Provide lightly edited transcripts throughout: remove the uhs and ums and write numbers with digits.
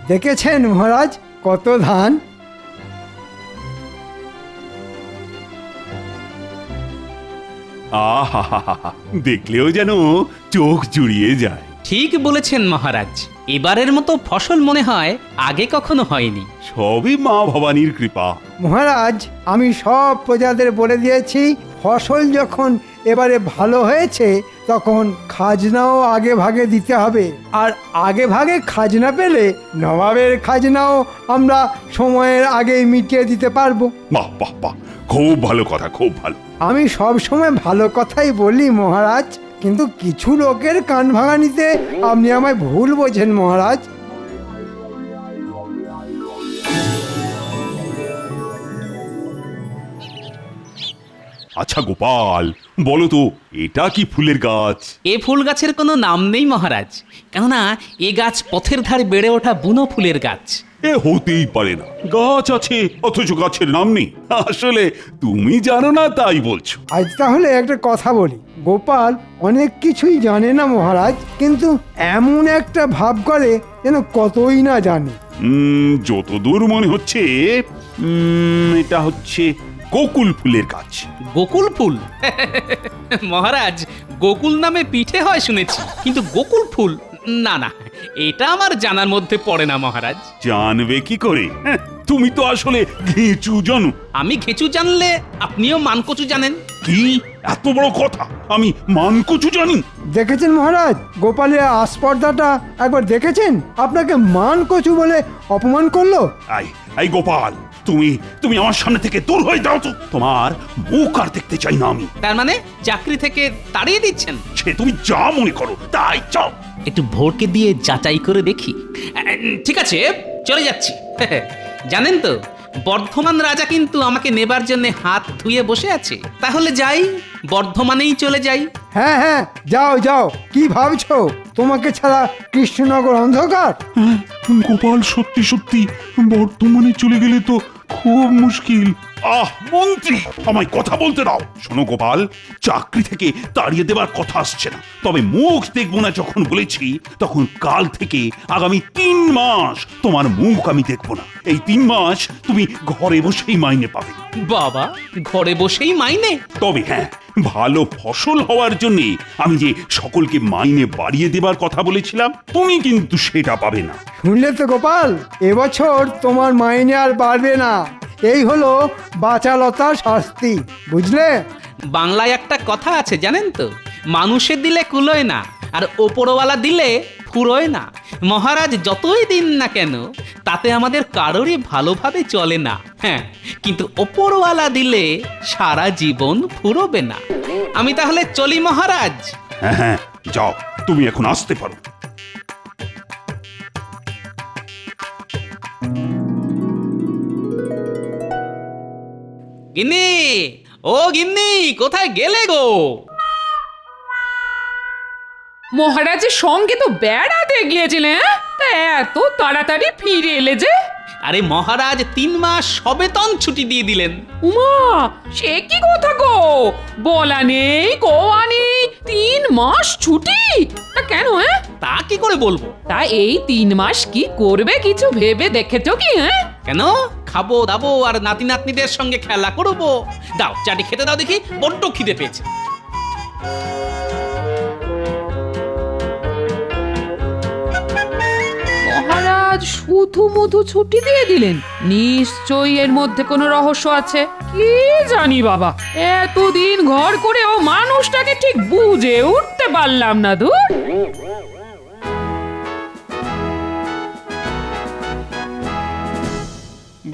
দেখেছেন মহারাজ কত ধান? আহা, দেখলেও যেন চোখ জুড়িয়ে যায়। ঠিক বলেছেন মহারাজ, এবারের মতো ফসল মনে হয় আগে কখনো হয়নি। সবই মা ভবানীর কৃপা। মহারাজ আমি সব প্রজাদের বলে দিয়েছি, ফসল যখন এবারে ভালো হয়েছে তখন খাজনাও আগে ভাগে দিতে হবে। আর আগে ভাগে খাজনা পেলে নবাবের খাজনাও আমরা সময়ের আগেই মিটিয়ে দিতে পারবো। বাহ বাহ বাহ, খুব ভালো কথা, খুব ভালো। আমি সব সময় ভালো কথাই বলি মহারাজ, কিন্তু কিছু লোকের কান ভাঙানিতে আপনি আমায় ভুল বোঝেন মহারাজ। আচ্ছা গোপাল, বলো তো এটা কি ফুলের গাছ? এ ফুল গাছের কোনো নাম নেই মহারাজ, কেননা এ গাছ পথের ধারে বেড়ে ওঠা বুনো ফুলের গাছ। এ হতেই পারে না, গাছ আছে অথচ গাছের নাম নেই। আসলে তুমি জানো না তাই বলছো। আজ তাহলে একটা কথা বলি, গোপাল অনেক কিছুই জানে না মহারাজ, কিন্তু এমন একটা ভাব করে যেন কতই না জানে। যতদূর মনে হচ্ছে এটা হচ্ছে গোকুল ফুলের গাছ। গোকুল ফুল? মহারাজ, গোকুল নামে পিঠে হয় শুনেছি, কিন্তু গোকুল ফুল না না, এটা আমার জানার মধ্যে পড়ে না মহারাজ। জানবে কি করে? তুমি তো আসলে ঘেঁচু জানো। আমি ঘেঁচু জানলে আপনিও মানকচু জানেন। কি এত বড় কথা, আমি মানকচু জানি? দেখেছেন মহারাজ, গোপালের আস্পর্ধাটা একবার দেখেছেন? আপনাকে মান কচু বলে অপমান করলো। এই গোপাল, তুমি তুমি আমার সামনে থেকে দূর হয়ে যাও তো। তোমার মুখ আর দেখতে চাই না আমি। তার মানে চাকরি থেকে তাড়িয়ে দিচ্ছেন? সে তুমি যা মনে করো তাই চাও। একটু ভোরকে দিয়ে যাচাই করে দেখি। ঠিক আছে, চলে যাচ্ছি। জানেন তো, বর্ধমান রাজা কিন্তু আমাকে নেবার জন্য হাত ধুয়ে বসে আছে। তাহলে যাই, বর্ধমানেই চলে যাই। হ্যাঁ হ্যাঁ, যাও যাও। কি ভাবছো তোমাকে ছাড়া কৃষ্ণনগর অন্ধকার? গোপাল সত্যি সত্যি বর্তমানে চলে গেলে তো খুব মুশকিল। মন্ত্রী, আমায় কথা বলতে দাও। শোনো গোপাল, চাকরি থেকে তাড়িয়ে দেবার কথা আসছে না, তবে মুখ দেখবো না যখন বলেছি, তখন কাল থেকে আগামী 3 মাস তোমার মুখ আমি দেখবো না। এই 3 মাস তুমি ঘরে বসেই মাইনে পাবে। বাবা, ঘরে বসেই মাইনে? তবে হ্যাঁ, ভালো ফসল হওয়ার জন্য আমি যে সকলকে মাইনে বাড়িয়ে দেবার কথা বলেছিলাম, তুমি কিন্তু সেটা পাবে না। শুনলে তো গোপাল, এবছর তোমার মাইনে আর বাড়বে না। এই হলো বাচালতার শাস্তি, বুঝলে? বাংলায় একটা কথা আছে জানেন তো, মানুষে দিলে কুলোয় না, আর ওপরওয়ালা দিলে ফুরোয় না। মহারাজ যতই দিন না কেন, তাতে আমাদের কারোরই ভালোভাবে চলে না। হ্যাঁ, কিন্তু ওপরওয়ালা দিলে সারা জীবন ফুরোবে না। আমি তাহলে চলি মহারাজ। হ্যাঁ হ্যাঁ, যাও, তুমি এখন আসতে পারো। গিন্নি, ও গিন্নি, কোথায় গেলে গো? মহারাজের সঙ্গে তো বেড়াতে গিয়েছিলেন, তা এত তাড়াতাড়ি ফিরে এলে যে? আরে মহারাজ 3 মাস সবেতন ছুটি দিয়ে দিলেন। উমা, সে কি কথা গো? বলা নেই কোয়া নেই, 3 মাস ছুটি? তা কেন? তা কি করে বলবো? তা এই 3 মাস কি করবে কিছু ভেবে দেখেছো কি? কেন? খাবো দাবো আর নাতি নাতনিদের সঙ্গে খেলা করবো। দাও চাটি খেতে দাও দেখি, বড্ড খিদে পেয়েছে। মহারাজ শুধু মধু ছুটি দিয়ে দিলেন, নিশ্চয়ই এর মধ্যে কোনো রহস্য আছে। কি জানি বাবা, এতদিন ঘর করেও মানুষটাকে ঠিক বুঝে উঠতে পারলাম না। ধুর।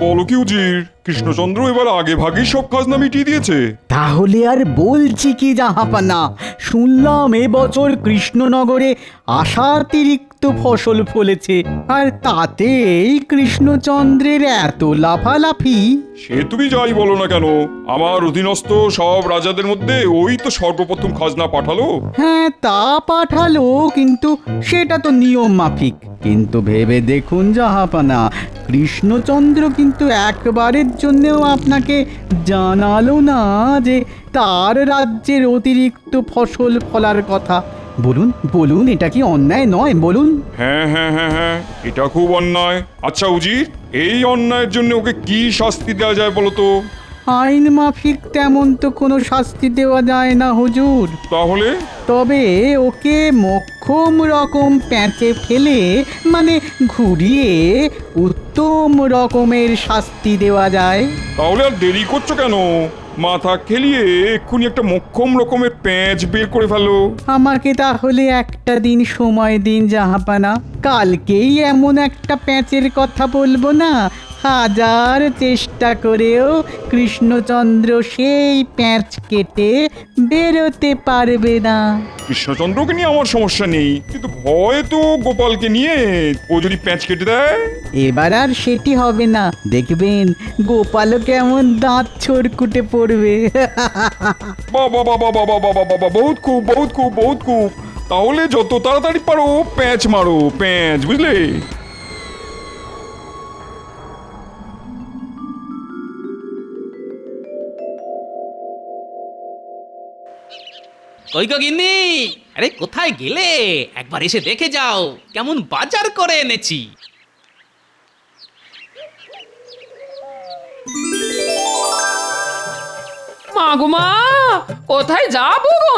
বলো কি উজির, কৃষ্ণচন্দ্র এবার আগে ভাগেই সব খাজনা মিটিয়ে দিয়েছে? তাহলে আর বলছি কি জাহাপানা, শুনলাম এবছর কৃষ্ণনগরে আশাতিরিক্ত ফসল ফলেছে, আর তাতেই কৃষ্ণচন্দ্রের এত লাফালাফি। সে তুমি যাই বলো না কেন, আমার অধীনস্থ সব রাজাদের মধ্যে ওই তো সর্বপ্রথম খাজনা পাঠালো। হ্যাঁ, তা পাঠালো, কিন্তু সেটা তো নিয়ম মাফিক। কিন্তু ভেবে দেখুন জাহাপানা, কৃষ্ণচন্দ্র কিন্তু একবারের জন্যও আপনাকে জানালো না যে তার রাজ্যের অতিরিক্ত ফসল ফলার কথা। বলুন বলুন, এটা কি অন্যায় নয় বলুন? হ্যাঁ হ্যাঁ হ্যাঁ হ্যাঁ, এটা খুব অন্যায়। আচ্ছা উজির, এই অন্যায়ের জন্য ওকে কি শাস্তি দেওয়া যায় বলো তো? আইন মাফিক তেমন তো কোনো শাস্তি দেওয়া যায় না হুজুর। তাহলে? তবে ওকে মোক্ষম রকম প্যাঁচে ফেলে, মানে ঘুরিয়ে উত্তম রকমের শাস্তি দেওয়া যায়। তাহলে আর দেরি করছো কেন? মাথা খেলিয়ে এক্ষুনি একটা মোক্ষম রকমের প্যাঁচ বের করে ফেলো। আমাকে তাহলে একটা দিন সময় দিন জাহাপানা, কালকেই এমন একটা প্যাঁচের কথা বলবো না, হাজার চেষ্টা করেও কৃষ্ণচন্দ্র সেই প্যাঁচ কেটে বেরোতে পারবে না। কৃষ্ণচন্দ্রকে নিয়ে আমার সমস্যা নেই, কিন্তু ভয় তো গোপালকে নিয়ে। ও যদি প্যাঁচ কেটে দেয়? এবার আর সেটি হবে না, দেখবেন গোপালও কেমন দাঁত ছড়কুটে পড়বে। বাবা বাবা বাবা বাবা বাবা, বহুত খুব বহুত খুব বহুত খুব। তাহলে যত তাড়াতাড়ি পারো প্যাঁচ মারো, প্যাঁচ, বুঝলে? কই গো গিন্নি, আরে কোথায় গেলে? একবার এসে দেখে যাও কেমন বাজার করে এনেছি। মা গো মা, কোথায় যাবো গো?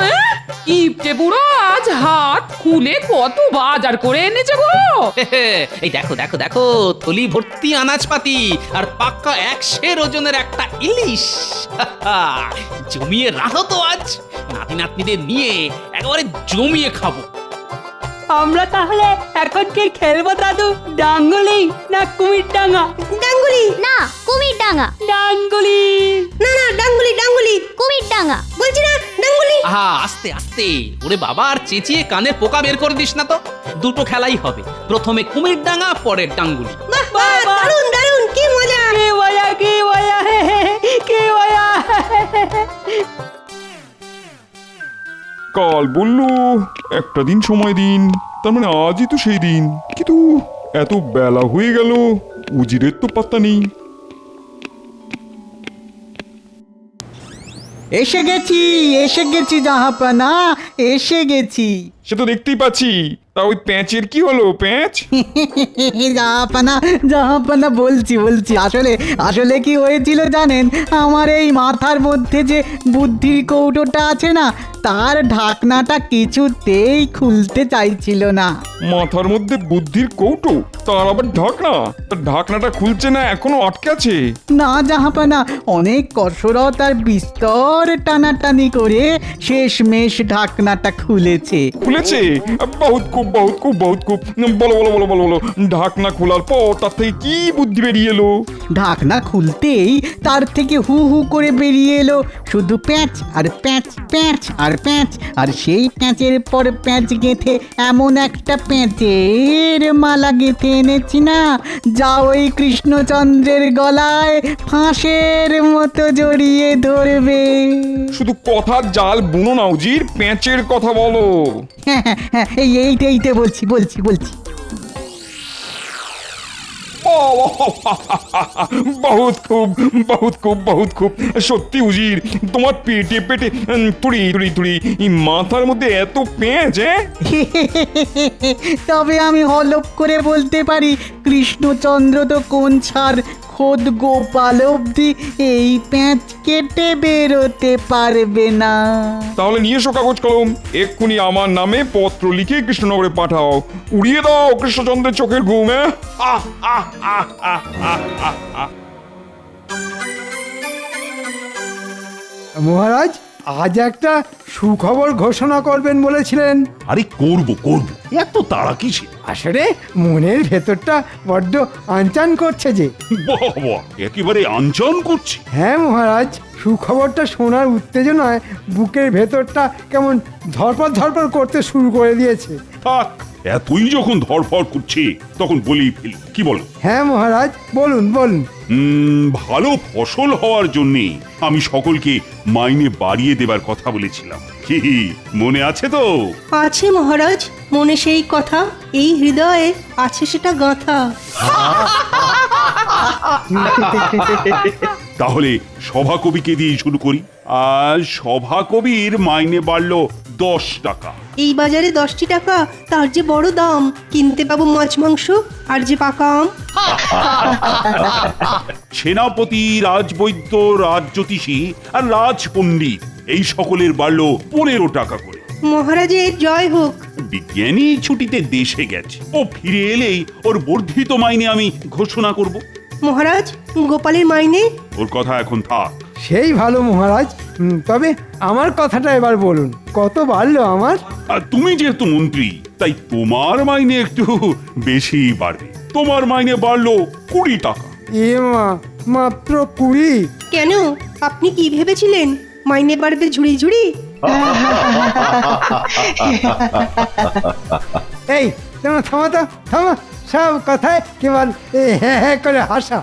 ইপটে বুড়ো আজ হাত খুলে কত বাজার করে এনেছে গো। এই দেখো দেখো দেখো, থলি ভর্তি আনাজপাতি আর পাক্কা 100 ওজনের একটা ইলিশ। জমিয়ে রাখো তো, আজ নাতি নাতনিদের নিয়ে একেবারে জমিয়ে খাবো। আমরা তাহলে এখন কি খেলবো দাদু? ডাঙ্গুলি না কুমির ডাঙ্গা? ডাঙ্গুলি না কুমির ডাঙ্গা। ডাঙ্গুলি না না ডাঙ্গুলি ডাঙ্গুলি কুমির ডাঙ্গা বলছি না, ডাঙ্গুলি। আহা, আস্তে আস্তে, ওরে বাবা, আর চেঁচিয়ে কানের পোকা বের করে দিস না তো। দুটো খেলাই হবে, প্রথমে কুমির ডাঙ্গা, পরে ডাঙ্গুলি। বাহ বাহ, দারুন দারুন, কি মজা। কে বয়া কে বয়া কে বয়া। কাল বললো একটা দিন সময় দিন, তার মানে আজই তো সেই দিন। কিন্তু এত বেলা হয়ে গেল, উজিরের তো পাত্তা নেই। এসে গেছি জাহাপানা, এসে গেছি। সে তো দেখতেই পাচ্ছি। তা ওই প্যাঁচের কি হলো, প্যাঁচ? জাহাপানা বলছি আসলে কি হয়েছিল জানেন? আমার এই মাথার মধ্যে যে বুদ্ধির কৌটোটা আছে না, তার ঢাকনাটা কিছুতেই খুলতে চাইছিল না। মাথার মধ্যে বুদ্ধির কৌটো, তার আবার ঢাকনা? তার ঢাকনাটা খুলছে না, এখনো আটকে আছে? না জাহাপানা, অনেক কসরত আর বিস্তর টানাটানি করে শেষমেশ ঢাকনাটা খুলেছে। খুলেছে? বহুত খুব বহুত খুব বহুত খুব। বলো বলো বলো বলো বলো, ঢাকনা খোলার পর তার থেকে কি বুদ্ধি বেরিয়ে এলো? ঢাকনা খুলতেই তার থেকে হু হু করে বেরিয়ে এলো শুধু প্যাঁচ আর প্যাঁচ, প্যাঁচ আর প্যাঁচ, আর সেই প্যাঁচের পর প্যাঁচ গেঁথে এমন একটা প্যাঁচের মালা গেঁথে এনেছি না, যা ওই কৃষ্ণচন্দ্রের গলায় ফাঁসের মতো জড়িয়ে ধরবে। শুধু কথার জাল বুনো না উজির, প্যাঁচের কথা বলো। হ্যাঁ, এইটা বলছি। বহুত খুব বহুত খুব বহুত খুব। সত্যি উজির, তোমার পেটে পেটে তুড়ি তুড়ি তুড়ি, মাথার মধ্যে এত পেঁচ। তবে আমি হলপ করে বলতে পারি, কৃষ্ণচন্দ্র তো কোন ছাড় খোদ গোপাল অব্দি এই প্যাঁচ কেটে বেরোতে পারবে না। তাহলে নিয়ে এসো কাগজ কলম, এক্ষুনি আমার নামে পত্র লিখে কৃষ্ণনগরে পাঠাও। উড়িয়ে দাও কৃষ্ণচন্দ্রের চোখের ঘুম। মহারাজ, আজ একটা সুখবর ঘোষণা করবেন বলেছিলেন। আরে করব এত তাড়া কিসে? আসলে মনের ভেতরটা বড্ড আনচান করছে যে। বাবা, একেবারে আনচান করছি। হ্যাঁ মহারাজ, সুখবরটা শোনার উত্তেজনায় বুকের ভেতরটা কেমন ধরপড় করতে শুরু করে দিয়েছে। থাক, এতই যখন ধরফর করছে তখন বলেই ফেলি, কি বলো? হ্যাঁ মহারাজ, বলুন। ভালো ফসল হওয়ার জন্য আমি সকলকে মাইনে বাড়িয়ে দেবার কথা বলেছিলাম, কি মনে আছে তো? আছে মহারাজ, মনে সেই কথা, এই হৃদয়ে আছে সেটা গাঁথা। তাহলে সভাকবিকে দিয়ে শুরু করি। আর সভাকবির মাইনে বাড়লো 10 টাকা। এই বাজারে 10টি টাকা তার যে বড় দাম, কিনতে পাবো মাছ মাংস আর যে পাকা আম। সেনাপতি, রাজবৈদ্য, রাজজ্যোতিষী আর রাজপণ্ডিত এই সকলের বাড়লো 15 টাকা করে। মহারাজের জয় হোক। বিজ্ঞানী ছুটিতে দেশে গেছে, ও ফিরে এলেই ওর বর্ধিত মাইনে আমি ঘোষণা করব। মহারাজ, গোপালের মাইনে? ওর কথা এখন থাক। সেই ভালো মহারাজ। তবে আমার কথাটা এবার বলুন, কত বাড়লো আমার? আর তুমি যেহেতু মন্ত্রী, তাই তোমার মাইনে একটু বেশি বাড়বে। তোমার মাইনে বাড়লো 20 টাকা। এ মা, মাত্র 20? কেন, আপনি কি ভেবেছিলেন মাইনে বাড়বে ঝুড়ি ঝুড়ি? এই তোমার থামা তো, থামা। সব কথায় কেবল হ্যাঁ হ্যাঁ করে হাসা।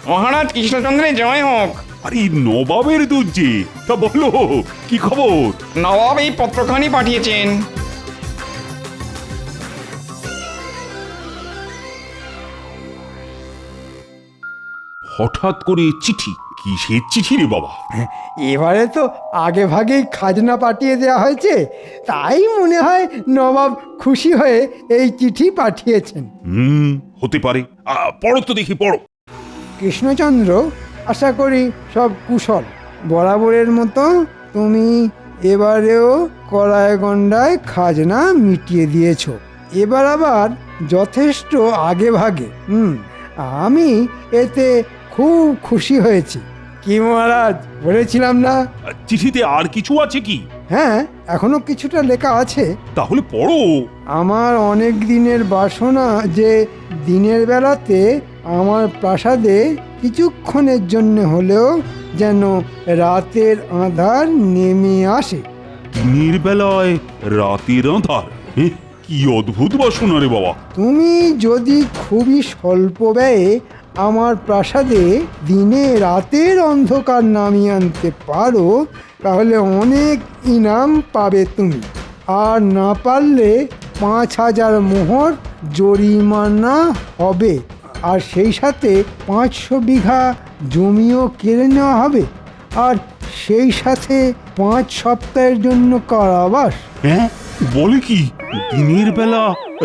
মহারাজ কৃষ্ণচন্দ্রের জয় হোক। আরে নবাবের দুধ যে, তা বলো কি খবর? নবাব এই পত্রখানি পাঠিয়েছেন। হঠাৎ করে চিঠি? কিসের চিঠি রে বাবা? এবারে তো আগে ভাগেই খাজনা পাঠিয়ে দেওয়া হয়েছে, তাই মনে হয় নবাব খুশি হয়ে এই চিঠি পাঠিয়েছেন। হতে পারে। পড়ো তো দেখি, পড়ো। কৃষ্ণচন্দ্র, আশা করি সব কুশল। বরাবরের মতো তুমি এবারেও কড়ায় গন্ডায় খাজনা মিটিয়ে দিয়েছ। এবার আবার যথেষ্ট আগে ভাগে। আমি এতে খুব খুশি হয়েছি। কি মহারাজ, বলেছিলাম না? চিঠিতে আর কিছু আছে কি? হ্যাঁ, এখনো কিছুটা লেখা আছে। তাহলে পড়ো। আমার অনেক দিনের বাসনা যে দিনের বেলাতে আমার প্রাসাদে কিছুক্ষণের জন্য হলেও যেন রাতের আঁধার নেমে আসে। দিনের বেলায় রাতের আঁধার? কি অদ্ভুত বাসনা রে বাবা। তুমি যদি খুবই স্বল্প ব্যয়ে আমার প্রাসাদে দিনে রাতের অন্ধকার নামিয়ে আনতে পারো, তাহলে অনেক ইনাম পাবে তুমি। আর না পারলে 5000 মোহর জরিমানা হবে, আর সেই সাথে 500 বিঘা জমিও কেড়ে নেওয়া হবে, আর সেই সাথে 5 সপ্তাহের জন্য কারাবাস। হ্যাঁ, বলে কি? দিনের বেলা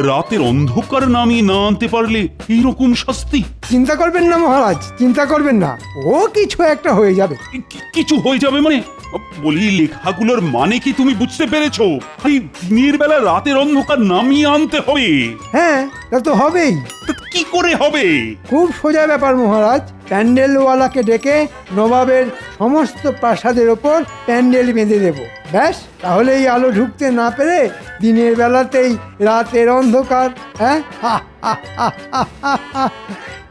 রাতের অন্ধকার নামিয়ে না আনতে পারলে এইরকম শাস্তি? চিন্তা করবেন না মহারাজ, চিন্তা করবেন না, ও কিছু একটা হয়ে যাবে। কিছু হয়ে যাবে মানে? বলি, লেখাগুলোর মানে কি তুমি বুঝতে পেরেছো? আরে দিনের বেলা রাতের অন্ধকার নামিয়ে আনতে হবে। হ্যাঁ, তা তো হবেই। তা কি করে হবে? খুব সোজা ব্যাপার মহারাজ। প্যান্ডেলওয়ালাকে ডেকে নবাবের সমস্ত প্রাসাদের ওপর প্যান্ডেল বেঁধে দেব। ব্যাস, তাহলেই আলো ঢুকতে না পেরে দিনের বেলাতেই রাতের অন্ধকার। হ্যাঁ,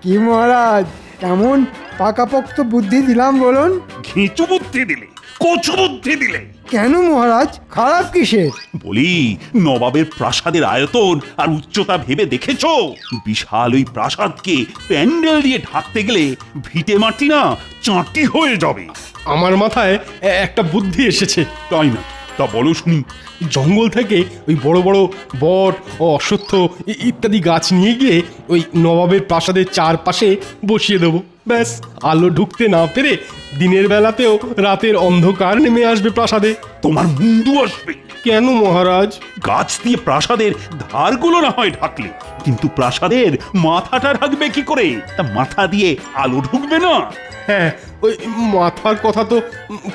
কি মহারাজ, কেমন পাকাপোক্ত বুদ্ধি দিলাম বলুন? ঘিঁচু বুদ্ধি দিলে, কচু বুদ্ধি দিলে। কেন মহারাজ, খারাপ কিসের? বলি, নবাবের প্রাসাদের আয়তন আর উচ্চতা ভেবে দেখেছো? বিশাল ওই প্রাসাদকে প্যান্ডেল দিয়ে ঢাকতে গেলে ভিটে মাটি না চাঁটি হয়ে যাবে। আমার মাথায় একটা বুদ্ধি এসেছে। তাই না? তা বলো শুনি। জঙ্গল থেকে ওই বড় বড় বট ও অশ্বত্থ ইত্যাদি গাছ নিয়ে গিয়ে ওই নবাবের প্রাসাদের চারপাশে বসিয়ে দেবো। ব্যাস, আলো ঢুকতে না পেরে দিনের বেলাতেও রাতের অন্ধকার নেমে আসবে প্রাসাদে। তোমার মুন্ডু আসবে। কেন মহারাজ? গাছ দিয়ে প্রাসাদের ধারগুলো না হয় ঢাকলে, কিন্তু প্রাসাদের মাথাটা ঢাকবে কি করে? তা মাথা দিয়ে আলো ঢুকবে না। হ্যাঁ, ওই মাথার কথা তো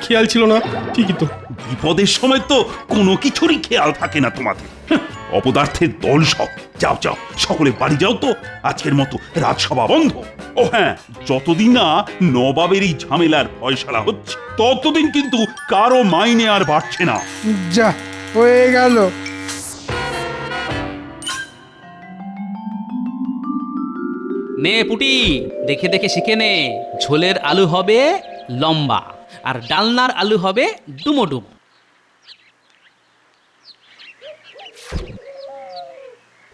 খেয়াল ছিল না। ঠিকই তো। বিপদের সময় তো কোনো কিছুরই খেয়াল থাকে না তোমাদের। অপদার্থের দল সব। যাও যাও, সকলে বাড়ি যাও তো, আজকের মতো রাজসভা বন্ধ। ও হ্যাঁ, যতদিন না নবাবের এই ঝামেলার ফয়সালা হচ্ছে, ততদিন কিন্তু কারো মাইনে আর বাড়ছে না। যা হয়ে গেল। নে পুটি, দেখে দেখে শিখে নে। ঝোলের আলু হবে লম্বা, আর ডালনার আলু হবে ডুমো ডুমো।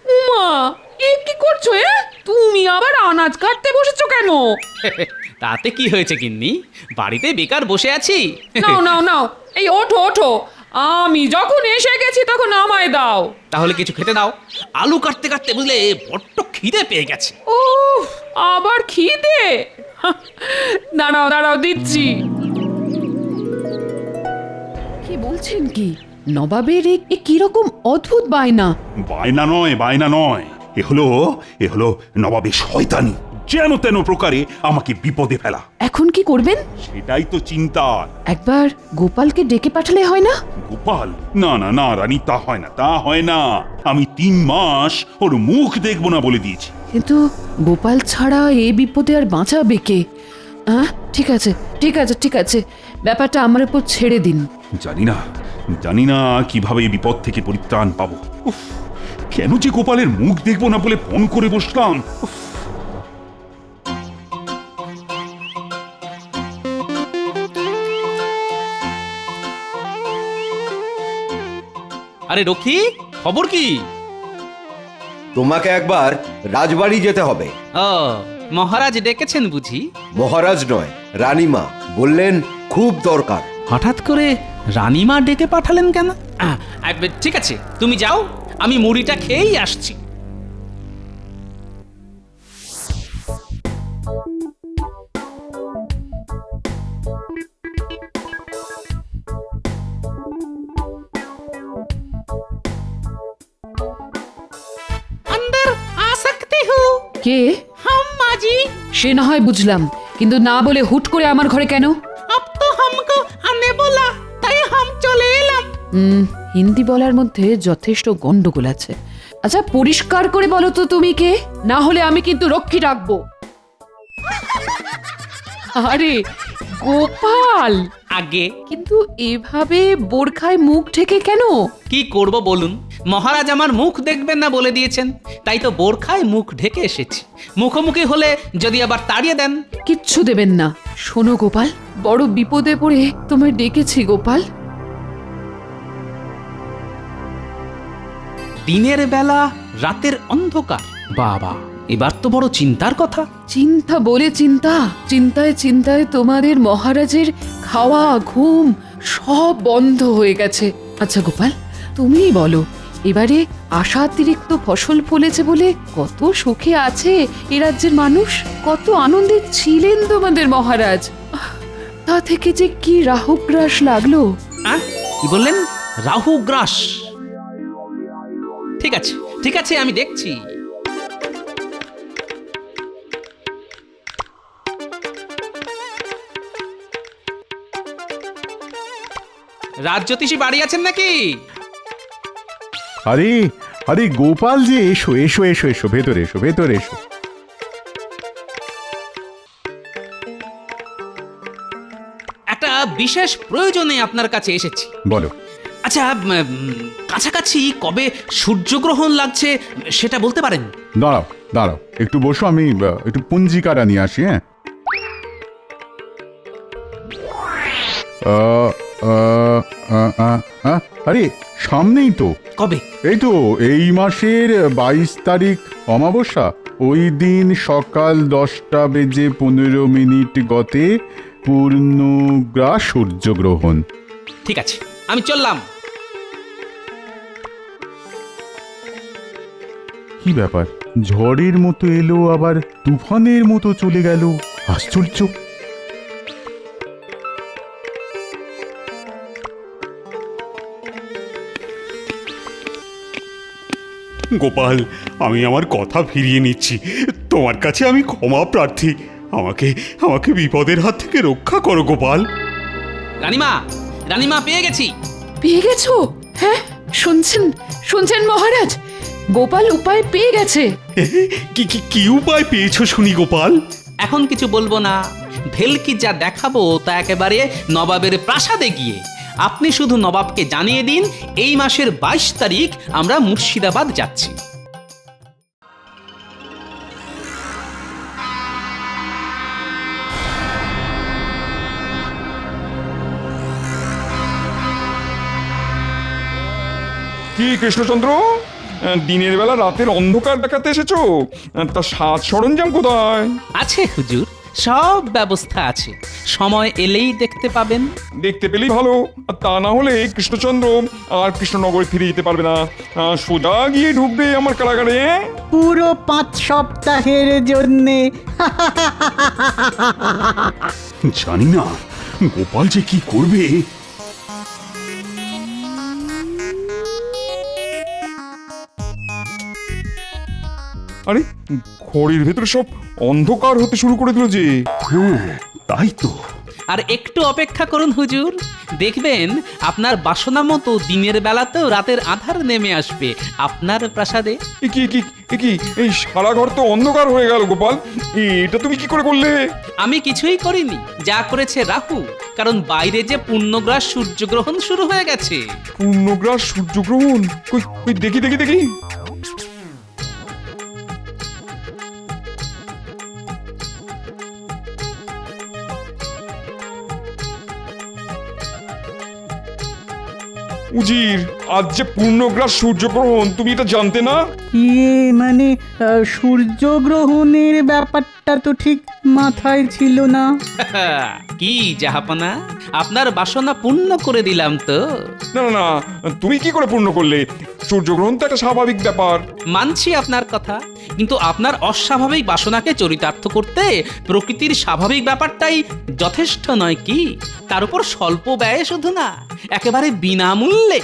উমা, এ কি করছো? তুমি আবার আনাজ কাটতে বসেছো কেন? তাতে কি হয়েছে গিন্নি, বাড়িতে বেকার বসে আছি। নাও নাও নাও, এই ওঠো ওঠো, আমি যখন এসে গেছি তখন আমায় দাও। তাহলে কিছু খেতে দাও। আলু কাটতে কাটতে বুঝলে বড্ড খিদে পেয়ে গেছে। ও, আবার খিদে? দাঁড়াও দাঁড়াও, দিচ্ছি। বলছেন কি নবাবের এ কিরকম অদ্ভুত বায়না? বায়না নয়, এ হলো নবাবের শয়তানি, যেন তেন প্রকারে আমাকে বিপদে ফেলা। এখন কি করবেন? সেটাই তো চিন্তা। একবার গোপালকে ডেকে পাঠালে হয় না? গোপাল? না রানী, তা হয় না। আমি 3 মাস ওর মুখ দেখবো না বলে দিয়েছি। কিন্তু গোপাল ছাড়া এ বিপদে আর বাঁচাবে কে? ঠিক আছে, ব্যাপারটা আমার উপর ছেড়ে দিন। জানি না কিভাবে এই বিপদ থেকে পরিত্রাণ পাবো। উফ, কেন যে গোপালের মুখ দেখবো না বলে ফোন করে বসলাম। উফ। আরে রকি, খবর কি? তোমাকে একবার রাজবাড়ি যেতে হবে। ও, মহারাজ ডেকেছেন বুঝি? মহারাজ নয়, রানীমা বললেন খুব দরকার। হঠাৎ করে রানীমা ডেকে পাঠালেন কেন? ঠিক আছে, তুমি যাও, আমি মুড়িটা খেয়েই আসছি। अंदर आ सकते हो? কে? हम माजी। সে না হয় বুঝলাম, কিন্তু না বলে হুট করে আমার ঘরে কেন? अब तो हमको आने बोला, তাই हम চলে এলাম। হিন্দি বলার মধ্যে যথেষ্ট গন্ডগোল আছে। আচ্ছা পরিষ্কার করে বলো তো তুমি কে, না হলে আমি কিন্তু রক্ষী ডাকবো। আরে গোপাল, আগে কিন্তু এভাবে বোরখায় মুখ ঢেকে কেন? কি করব বলুন, মহারাজ আমার মুখ দেখবেন না বলে দিয়েছেন, তাই তো বোরখায় মুখ ঢেকে এসেছি। মুখোমুখি হলে যদি আবার তাড়িয়ে দেন। কিচ্ছু দেবেন না। শোনো গোপাল, বড় বিপদে পড়ে তোমায় ডেকেছি গোপাল। দিনের বেলা রাতের অন্ধকার, বাবা এবার তো বড় চিন্তার কথা। চিন্তা বলে চিন্তায় তোমাদের মহারাজের খাওয়া ঘুম সব বন্ধ হয়ে গেছে। আচ্ছা গোপাল, তুমিই বলো, এবারে আশাতিরিক্ত ফসল ফলেছে বলে কত সুখে আছে এ রাজ্যের মানুষ, কত আনন্দে ছিলেন তোমাদের মহারাজ। তা থেকে যে কি রাহুগ্রাস লাগলো। কি বললেন? রাহুগ্রাস? ঠিক আছে, আমি দেখছি। রাজ্যতীষী বাড়ি আছেন নাকি? আরে গোপাল যে, এসো এসো এসো এসো, ভেতরে এসো, ভেতরে এসো। একটা বিশেষ প্রয়োজনে আপনার কাছে এসেছি। বলো। আচ্ছা, কাছাকাছি কবে সূর্যগ্রহণ লাগছে সেটা বলতে পারেন? দাঁড়াও একটু বসো, আমি একটু পঞ্জিকাটা নিয়ে আসি। হ্যাঁ, আরে সামনেই তো। কবে? এই তো এই মাসের 22 তারিখ অমাবস্যা। ওই দিন সকাল 10:15 গতে পূর্ণগ্রাস সূর্যগ্রহণ। ঠিক আছে, আমি চললাম। কি ব্যাপার, ঝড়ের মতো এলো আবার তুফানের মতো চলে গেল, আশ্চর্য। গোপাল, আমি আমার কথা ফিরিয়ে নিচ্ছি। তোমার কাছে আমি ক্ষমা প্রার্থী। আমাকে বিপদের হাত থেকে রক্ষা করো গোপাল। রানীমা পেয়ে গেছি। পেয়ে গেছো? হ্যাঁ, শুনছেন মহারাজ, গোপাল উপায় পেয়ে গেছে। কি উপায় পেয়েছো শুনি গোপাল? এখন কিছু বলবো না, ভেলকি যা দেখাবো তা একেবারে নবাবের প্রাসাদে গিয়ে। আপনি শুধু নবাবকে জানিয়ে দিন এই মাসের 22 তারিখ আমরা মুর্শিদাবাদ যাচ্ছি। কি কৃষ্ণচন্দ্র, দিনের বেলা রাতের অন্ধকার দেখাতে এসেছো? তা সাজ সরঞ্জাম কোথায়? আছে হুজুর, সব ব্যবস্থা আছে, সময় এলেই দেখতে পাবেন। দেখতে পেলেই ভালো, আর তা না হলে কৃষ্ণচন্দ্র আর কৃষ্ণনগরে ফিরে যেতে পারবে না, সোজা গিয়ে ঢুকবে আমার কারাগারে। পুরো 5 সপ্তাহের জন্যে। জানি না গোপাল যে কি করবে। আরে ঘরের ভেতরে সব অন্ধকার হতে শুরু করে দিল যে। হ্যাঁ তাই তো। আর একটু অপেক্ষা করুন হুজুর, দেখবেন আপনার বাসনা মতো দিনের বেলাতেও রাতের আধার নেমে আসবে আপনার প্রাসাদে। এ কি এই সারা ঘর তো অন্ধকার হয়ে গেল গোপাল, এটা তুমি কি করে করলে? আমি কিছুই করিনি, যা করেছে রাহু, কারণ বাইরে যে পূর্ণগ্রাস সূর্যগ্রহণ শুরু হয়ে গেছে। পূর্ণগ্রাস সূর্যগ্রহণ? কই দেখি। উজির, আজ যে পূর্ণগ্রাস সূর্যগ্রহণ, তুমি এটা জানতে না? মানে সূর্যগ্রহণের ব্যাপারটা তো ঠিক মাথায় ছিল না। কি জাহাপনা, আপনার বাসনা পূর্ণ করে দিলাম তো। না, তুমি কি করে পূর্ণ করলে? সূর্যগ্রহণ তো একটা স্বাভাবিক ব্যাপার। মানছি আপনার কথা, কিন্তু আপনার অস্বাভাবিক বাসনাকে চরিতার্থ করতে প্রকৃতির স্বাভাবিক ব্যাপারটাই যথেষ্ট নয় কি? তার উপর স্বল্প ব্যয়ে শুধু না, একেবারে বিনামূল্যে।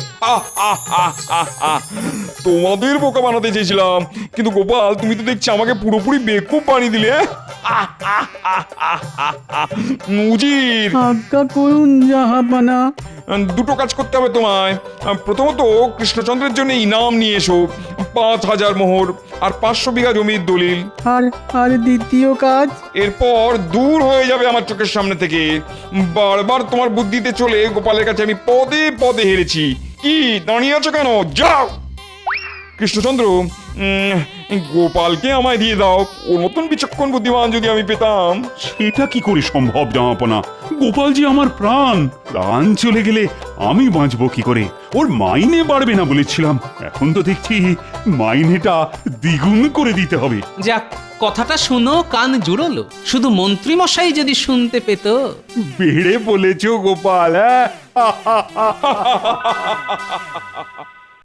তোমাদের বোকা বানাতে চেয়েছিলাম, কিন্তু গোপাল তুমি তো দেখছি আমাকে পুরোপুরি বেকুব বানিয়ে দিলে। উজির, আজ্ঞা করুন জাহাপানা। দুটো কাজ করতে হবে তোমায়। প্রথমত কৃষ্ণচন্দ্রের জন্য ইনাম নিয়ে এসো, 5,000 মোহর আর 500 বিঘা জমির দলিল। আর দ্বিতীয় কাজ? এরপর দূর হয়ে যাবে আমার চোখের সামনে থেকে। বারবার তোমার বুদ্ধিতে চলে গোপালের কাছে আমি পদে পদে হেরেছি। কি দাঁড়িয়ে আছো কেন? যাও। কৃষ্ণচন্দ্র, গোপালকে আমায় দিয়ে দাও। ওর মতন বিচক্ষণ বুদ্ধিমান যদি আমি পেতাম। সেটা কি করে সম্ভব জামাপনা? গোপাল যে আমার প্রাণ, প্রাণ চলে গেলে আমি বাঁচবো কি করে? ওর মাইনে বাড়বে না বলেছিলাম, এখন তো দেখছি মাইনেটা দ্বিগুণ করে দিতে হবে। যাক, কথাটা শুনো কান জুড়লো। শুধু মন্ত্রী মশাই যদি শুনতে পেত। বেড়ে বলেছো গোপাল, হ্যাঁ?